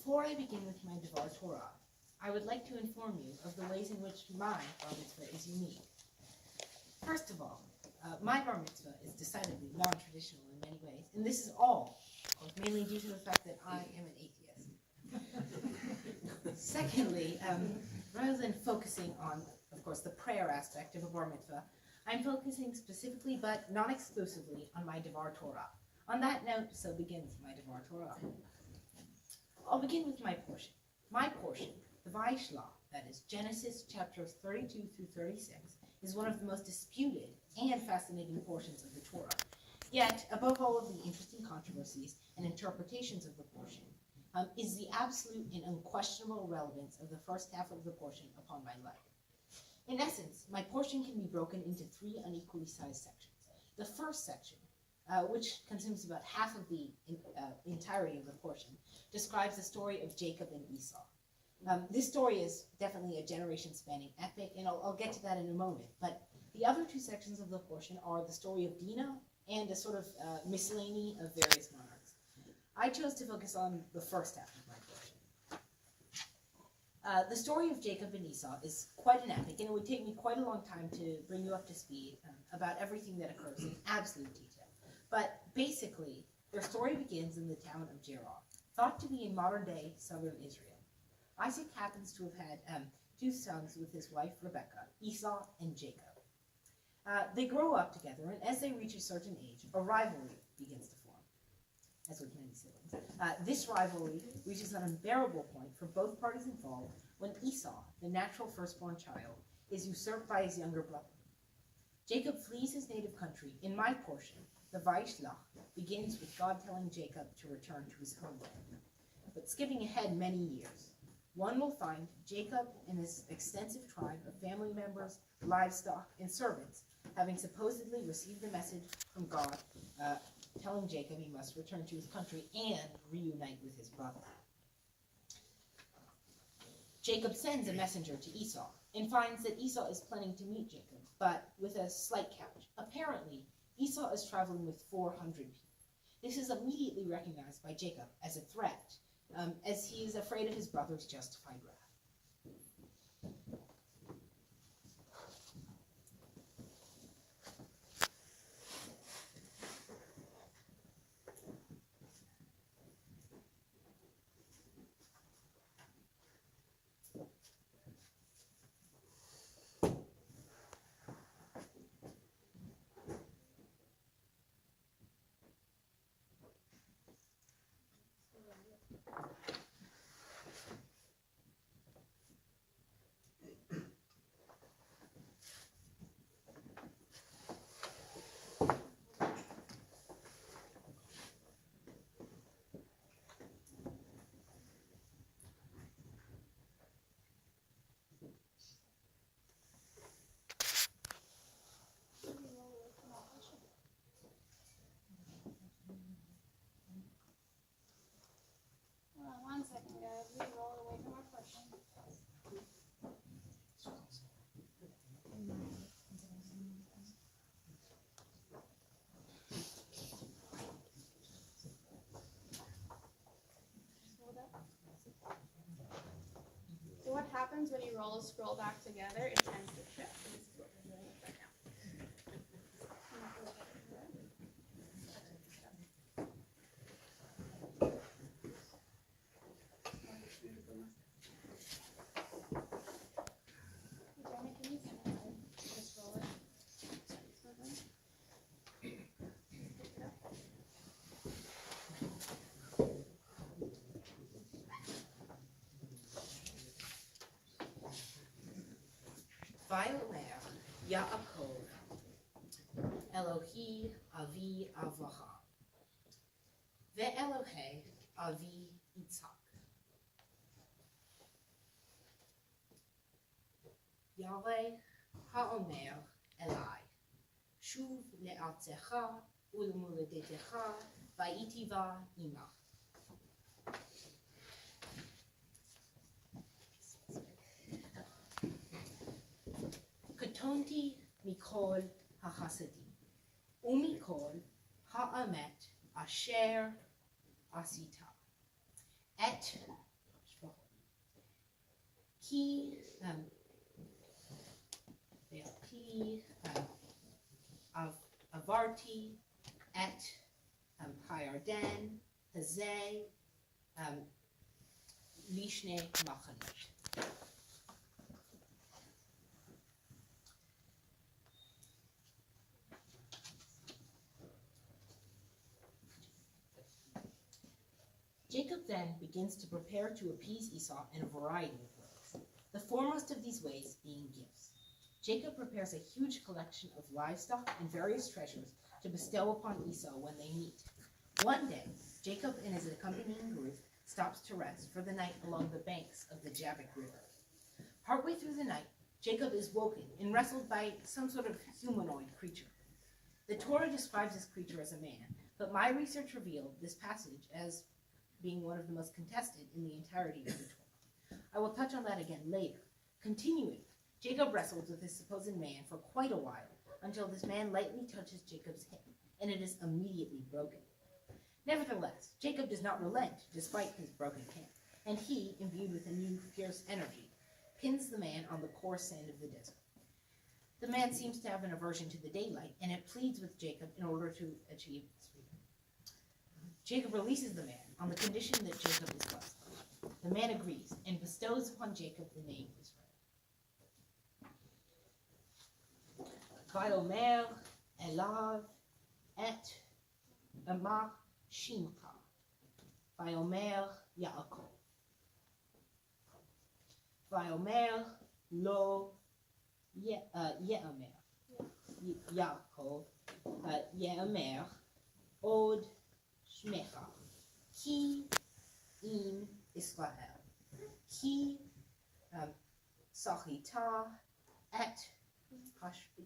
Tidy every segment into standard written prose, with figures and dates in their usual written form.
Before I begin with my Devar Torah, I would like to inform you of the ways in which my Bar Mitzvah is unique. First of all, my Bar Mitzvah is decidedly non-traditional in many ways, and this is all, of course, mainly due to the fact that I am an atheist. Secondly, rather than focusing on, of course, the prayer aspect of a Bar Mitzvah, I'm focusing specifically, but not exclusively, on my Devar Torah. On that note, so begins my Devar Torah. I'll begin with my portion. My portion, the Vaishlach, that is Genesis chapters 32 through 36, is one of the most disputed and fascinating portions of the Torah. Yet, above all of the interesting controversies and interpretations of the portion, is the absolute and unquestionable relevance of the first half of the portion upon my life. In essence, my portion can be broken into three unequally sized sections. The first section, which consumes about half of the entirety of the portion, describes the story of Jacob and Esau. This story is definitely a generation-spanning epic, and I'll get to that in a moment. But the other two sections of the portion are the story of Dinah and a sort of miscellany of various monarchs. I chose to focus on the first half of my portion. The story of Jacob and Esau is quite an epic, and it would take me quite a long time to bring you up to speed about everything that occurs in absolute detail. But basically, their story begins in the town of Gerar, thought to be in modern-day southern Israel. Isaac happens to have had two sons with his wife Rebekah, Esau and Jacob. They grow up together, and as they reach a certain age, a rivalry begins to form, as with many siblings. This rivalry reaches an unbearable point for both parties involved when Esau, the natural firstborn child, is usurped by his younger brother. Jacob flees his native country. In my portion, the Vaishlach begins with God telling Jacob to return to his homeland. But skipping ahead many years, one will find Jacob and his extensive tribe of family members, livestock, and servants having supposedly received a message from God telling Jacob he must return to his country and reunite with his brother. Jacob sends a messenger to Esau and finds that Esau is planning to meet Jacob, but with a slight catch. Apparently, Esau is traveling with 400 people. This is immediately recognized by Jacob as a threat, as he is afraid of his brother's justified wrath. One second, guys. We roll away from our question. So what happens when you roll a scroll back together? It tends to shift. This is what we're doing right now. Vayomer Yaakov Elohi Avi Avaha Ve'Elohe Avi Yitzhak Yahweh Ha'omer Elai Shuv le'artzecha u'lemoledetecha va'itiva imach. Katonti mikol hachasadim umikol ha'amet asher asita et Ki, Ve'alpi, Avarti, Et, Hayarden, Hazeh, Lishne Machanot. Jacob then begins to prepare to appease Esau in a variety of ways, the foremost of these ways being gifts. Jacob prepares a huge collection of livestock and various treasures to bestow upon Esau when they meet. One day, Jacob and his accompanying group stops to rest for the night along the banks of the Jabbok River. Partway through the night, Jacob is woken and wrestled by some sort of humanoid creature. The Torah describes this creature as a man, but my research revealed this passage as being one of the most contested in the entirety of the Torah. I will touch on that again later. Continuing, Jacob wrestles with this supposed man for quite a while, until this man lightly touches Jacob's hip, and it is immediately broken. Nevertheless, Jacob does not relent despite his broken hip, and he, imbued with a new fierce energy, pins the man on the coarse sand of the desert. The man seems to have an aversion to the daylight, and it pleads with Jacob in order to achieve its freedom. Jacob releases the man on the condition that Jacob is blessed. The man agrees and bestows upon Jacob the name Israel. Vayomer Elav et Amar Shimcha. Vayomer Yaakov. Vayomer lo Ye'amer. Yaakov. Ye'amer od Shmecha. Ki im Israel. Ki Sachita et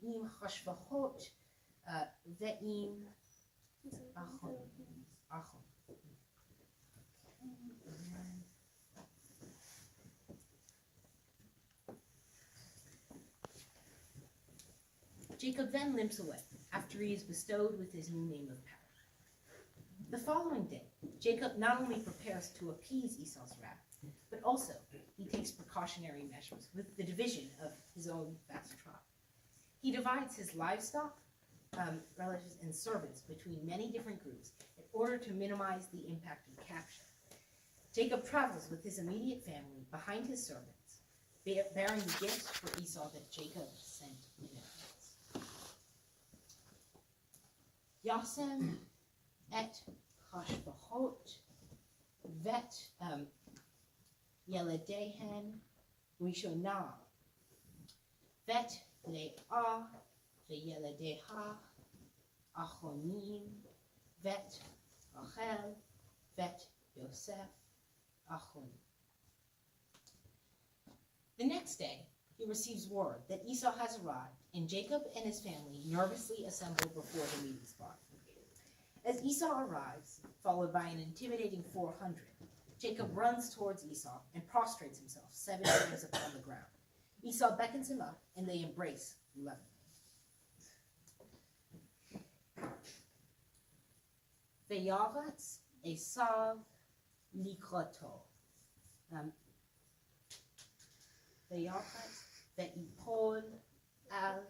im Hashvachot ve'im Achon. Jacob then limps away after he is bestowed with his new name of power. The following day, Jacob not only prepares to appease Esau's wrath, but also he takes precautionary measures with the division of his own vast tribe. He divides his livestock, relatives, and servants between many different groups in order to minimize the impact of capture. Jacob travels with his immediate family behind his servants, bearing the gifts for Esau that Jacob sent in advance. Yasem et Hashvachot vet Yeledehen Rishonah vet Leah Veyeledeha Achonim vet Rachel vet Yosef Achonim. The next day, he receives word that Esau has arrived, and Jacob and his family nervously assemble before the meeting spot. As Esau arrives, followed by an intimidating 400, Jacob runs towards Esau and prostrates himself 7 times upon the ground. Esau beckons him up, and they embrace lovingly. Ve'yaretz Esav likrato. Ve'yaretz ve'ipol al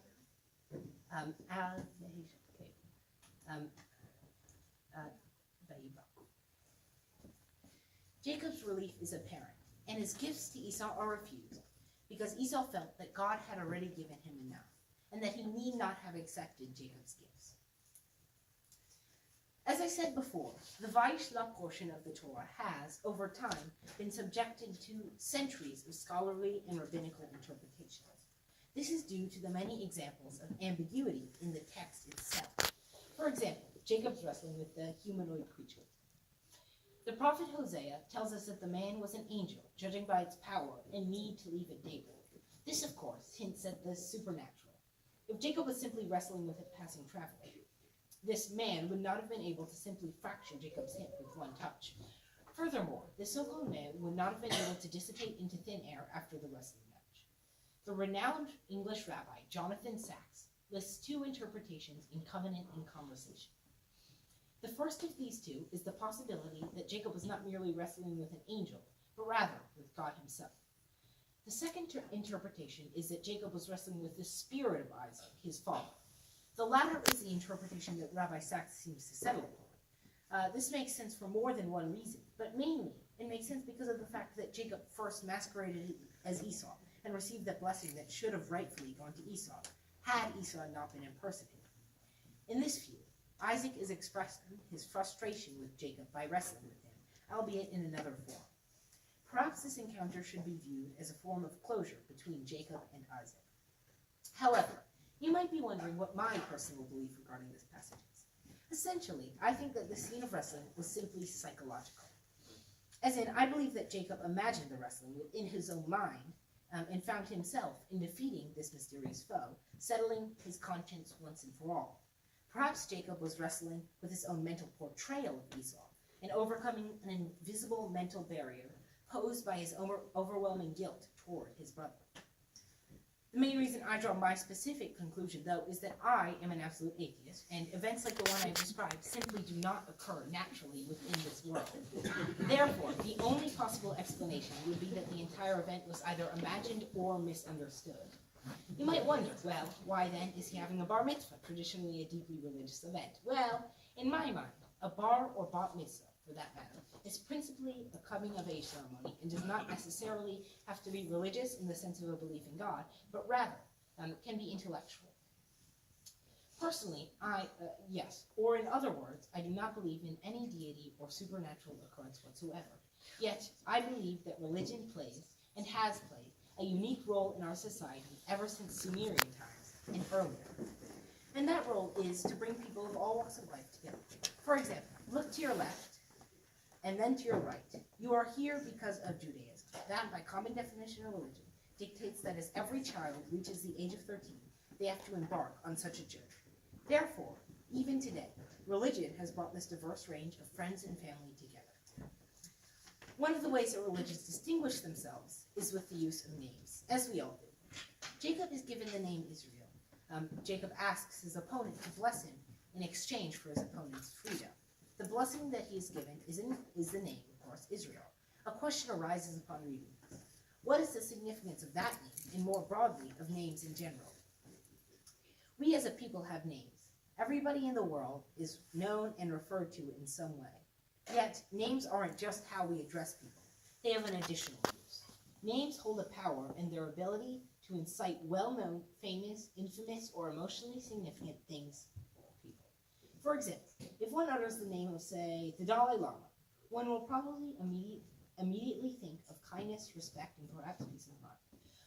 Jacob's relief is apparent, and his gifts to Esau are refused, because Esau felt that God had already given him enough, and that he need not have accepted Jacob's gifts. As I said before, the Vayishlach portion of the Torah has, over time, been subjected to centuries of scholarly and rabbinical interpretations. This is due to the many examples of ambiguity in the text itself. For example, Jacob's wrestling with the humanoid creature. The prophet Hosea tells us that the man was an angel, judging by its power and need to leave at daybreak. This, of course, hints at the supernatural. If Jacob was simply wrestling with a passing traveler, this man would not have been able to simply fracture Jacob's hip with one touch. Furthermore, this so-called man would not have been able to dissipate into thin air after the wrestling match. The renowned English rabbi, Jonathan Sacks, lists 2 interpretations in Covenant and Conversation. The first of these 2 is the possibility that Jacob was not merely wrestling with an angel, but rather with God himself. The second interpretation is that Jacob was wrestling with the spirit of Isaac, his father. The latter is the interpretation that Rabbi Sachs seems to settle upon. This makes sense for more than one reason, but mainly it makes sense because of the fact that Jacob first masqueraded as Esau and received the blessing that should have rightfully gone to Esau, had Esau not been impersonated. In this view, Isaac is expressing his frustration with Jacob by wrestling with him, albeit in another form. Perhaps this encounter should be viewed as a form of closure between Jacob and Isaac. However, you might be wondering what my personal belief regarding this passage is. Essentially, I think that the scene of wrestling was simply psychological. As in, I believe that Jacob imagined the wrestling within his own mind and found himself, in defeating this mysterious foe, settling his conscience once and for all. Perhaps Jacob was wrestling with his own mental portrayal of Esau and overcoming an invisible mental barrier posed by his overwhelming guilt toward his brother. The main reason I draw my specific conclusion, though, is that I am an absolute atheist, and events like the one I described simply do not occur naturally within this world. Therefore, the only possible explanation would be that the entire event was either imagined or misunderstood. You might wonder, well, why then is he having a bar mitzvah, traditionally a deeply religious event? Well, in my mind, a bar or bat mitzvah, for that matter, is principally a coming-of-age ceremony and does not necessarily have to be religious in the sense of a belief in God, but rather can be intellectual. Personally, yes, or in other words, I do not believe in any deity or supernatural occurrence whatsoever. Yet, I believe that religion plays, and has played, a unique role in our society ever since Sumerian times and earlier. And that role is to bring people of all walks of life together. For example, look to your left, and then to your right. You are here because of Judaism. That, by common definition of religion, dictates that as every child reaches the age of 13, they have to embark on such a journey. Therefore, even today, religion has brought this diverse range of friends and family together. One of the ways that religions distinguish themselves is with the use of names, as we all do. Jacob is given the name Israel. Jacob asks his opponent to bless him in exchange for his opponent's freedom. The blessing that he is given is the name, of course, Israel. A question arises upon reading this. What is the significance of that name, and more broadly, of names in general? We as a people have names. Everybody in the world is known and referred to in some way. Yet, names aren't just how we address people. They have an additional use. Names hold a power in their ability to incite well-known, famous, infamous, or emotionally significant things. For example, if one utters the name of, say, the Dalai Lama, one will probably immediately think of kindness, respect, and perhaps peace of mind.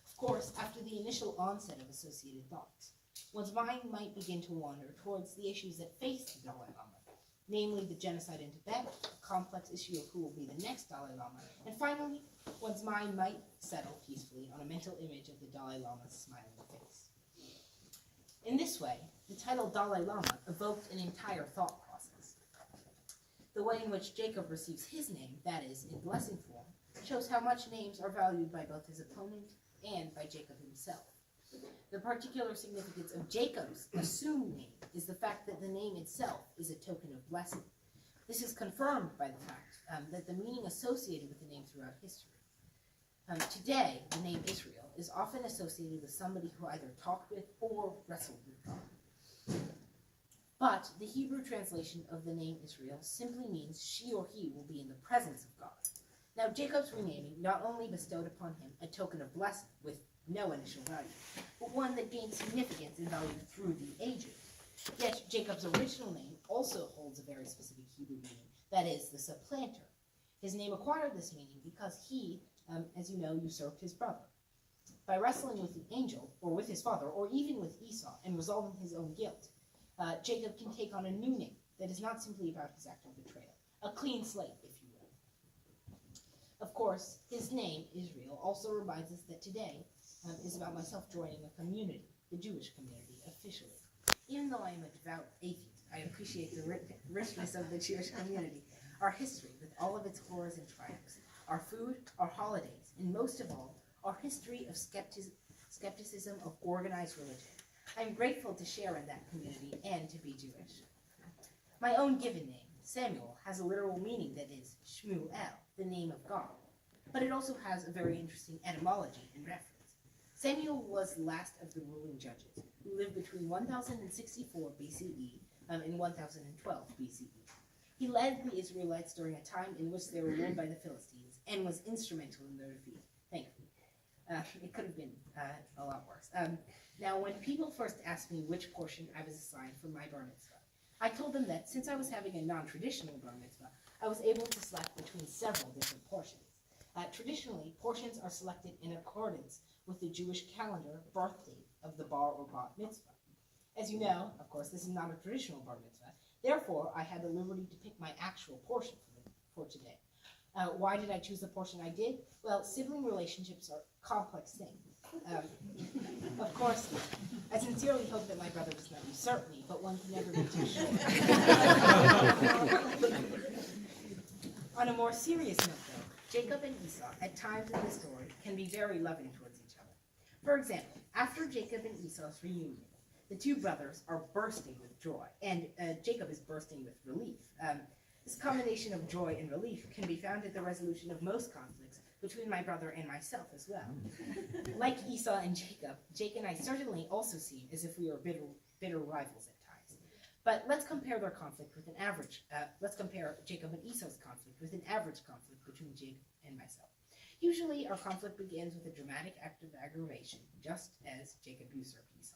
Of course, after the initial onset of associated thoughts, one's mind might begin to wander towards the issues that face the Dalai Lama, namely the genocide in Tibet, a complex issue of who will be the next Dalai Lama, and finally, one's mind might settle peacefully on a mental image of the Dalai Lama's smiling face. In this way, the title Dalai Lama evoked an entire thought process. The way in which Jacob receives his name, that is, in blessing form, shows how much names are valued by both his opponent and by Jacob himself. The particular significance of Jacob's assumed name is the fact that the name itself is a token of blessing. This is confirmed by the fact that the meaning associated with the name throughout history. Today, the name Israel is often associated with somebody who either talked with or wrestled with God. But the Hebrew translation of the name Israel simply means she or he will be in the presence of God. Now, Jacob's renaming not only bestowed upon him a token of blessing with no initial value, but one that gained significance and value through the ages. Yet, Jacob's original name also holds a very specific Hebrew meaning, that is, the supplanter. His name acquired this meaning because he, as you know, usurped his brother. By wrestling with the angel, or with his father, or even with Esau, and resolving his own guilt, Jacob can take on a new name that is not simply about his act of betrayal, a clean slate, if you will. Of course, his name, Israel, also reminds us that today is about myself joining a community, the Jewish community, officially. Even though I am a devout atheist, I appreciate the richness of the Jewish community, our history with all of its horrors and triumphs, our food, our holidays, and most of all, our history of skepticism of organized religion. I am grateful to share in that community and to be Jewish. My own given name, Samuel, has a literal meaning that is Shmuel, the name of God. but it also has a very interesting etymology and reference. Samuel was the last of the ruling judges, who lived between 1064 BCE and 1012 BCE. He led the Israelites during a time in which they were ruled by the Philistines and was instrumental in their defeat. Thankfully. It could have been a lot worse. Now, when people first asked me which portion I was assigned for my bar mitzvah, I told them that since I was having a non-traditional bar mitzvah, I was able to select between several different portions. Traditionally, portions are selected in accordance with the Jewish calendar birth date of the bar or bat mitzvah. As you know, of course, this is not a traditional bar mitzvah. Therefore, I had the liberty to pick my actual portion for today. Why did I choose the portion I did? Well, sibling relationships are complex things. Of course, I sincerely hope that my brother does not usurp me, but one can never be too sure. On a more serious note, though, Jacob and Esau, at times in the story, can be very loving towards each other. For example, after Jacob and Esau's reunion, the two brothers are bursting with joy, and Jacob is bursting with relief. This combination of joy and relief can be found at the resolution of most conflicts between my brother and myself as well. Like Esau and Jacob, Jake and I certainly also seem as if we are bitter rivals at times. But let's compare their conflict with let's compare Jacob and Esau's conflict with an average conflict between Jake and myself. Usually, our conflict begins with a dramatic act of aggravation, just as Jacob usurped Esau.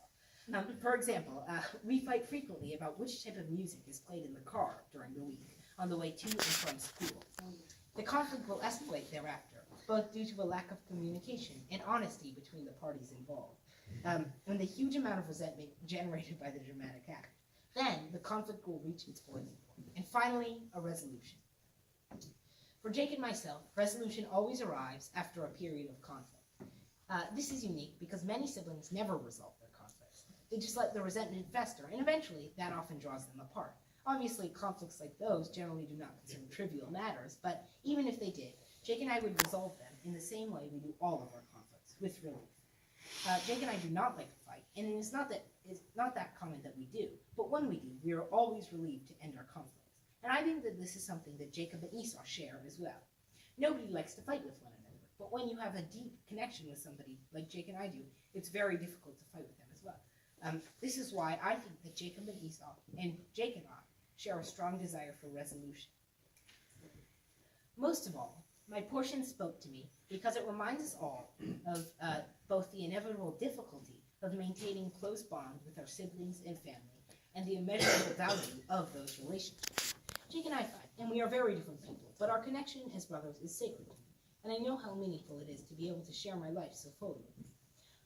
For example, we fight frequently about which type of music is played in the car during the week, on the way to and from school. The conflict will escalate thereafter, both due to a lack of communication and honesty between the parties involved, and the huge amount of resentment generated by the dramatic act. Then, the conflict will reach its boiling point, and finally, a resolution. For Jake and myself, resolution always arrives after a period of conflict. This is unique because many siblings never resolve their conflicts. They just let the resentment fester, and eventually, that often draws them apart. Obviously, conflicts like those generally do not concern trivial matters, but even if they did, Jake and I would resolve them in the same way we do all of our conflicts, with relief. Jake and I do not like to fight, and it's not that common that we do, but when we do, we are always relieved to end our conflicts. And I think that this is something that Jacob and Esau share as well. Nobody likes to fight with one another, but when you have a deep connection with somebody like Jake and I do, it's very difficult to fight with them as well. This is why I think that Jacob and Esau, and Jake and I, share a strong desire for resolution. Most of all, my portion spoke to me because it reminds us all of both the inevitable difficulty of maintaining close bond with our siblings and family, and the immeasurable value of those relationships. Jake and I fight, and we are very different people, but our connection as brothers is sacred to me, and I know how meaningful it is to be able to share my life so fully with you.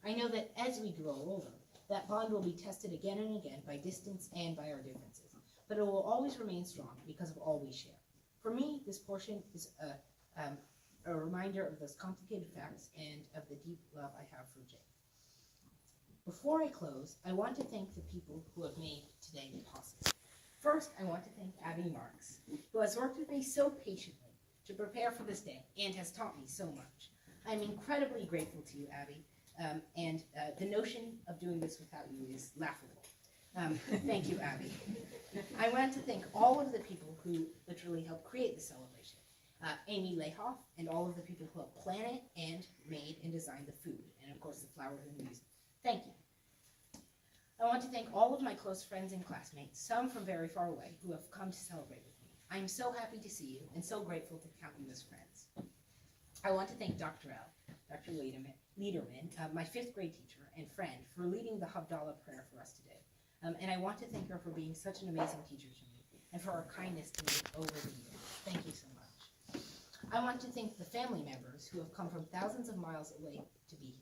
I know that as we grow older, that bond will be tested again and again by distance and by our differences, but it will always remain strong because of all we share. For me, this portion is a reminder of those complicated facts and of the deep love I have for Jake. Before I close, I want to thank the people who have made today possible. First, I want to thank Abby Marks, who has worked with me so patiently to prepare for this day and has taught me so much. I'm incredibly grateful to you, Abby, and the notion of doing this without you is laughable. Thank you, Abby. I want to thank all of the people who literally helped create the celebration. Amy Layhoff and all of the people who helped plan it and made and designed the food, and of course the flowers and the music. Thank you. I want to thank all of my close friends and classmates, some from very far away, who have come to celebrate with me. I am so happy to see you and so grateful to count you as friends. I want to thank Dr. L, Dr. Liederman, my 5th grade teacher and friend, for leading the Havdalah prayer for us today. And I want to thank her for being such an amazing teacher to me and for her kindness to me over the years. Thank you so much. I want to thank the family members who have come from thousands of miles away to be here.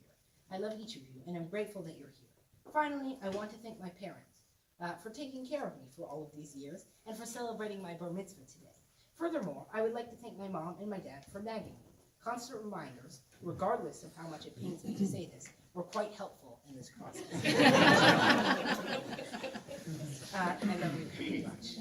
I love each of you, and I'm grateful that you're here. Finally, I want to thank my parents for taking care of me for all of these years and for celebrating my bar mitzvah today. Furthermore, I would like to thank my mom and my dad for nagging me. Constant reminders, regardless of how much it pains me to say this, were quite helpful in this process. I love you very much.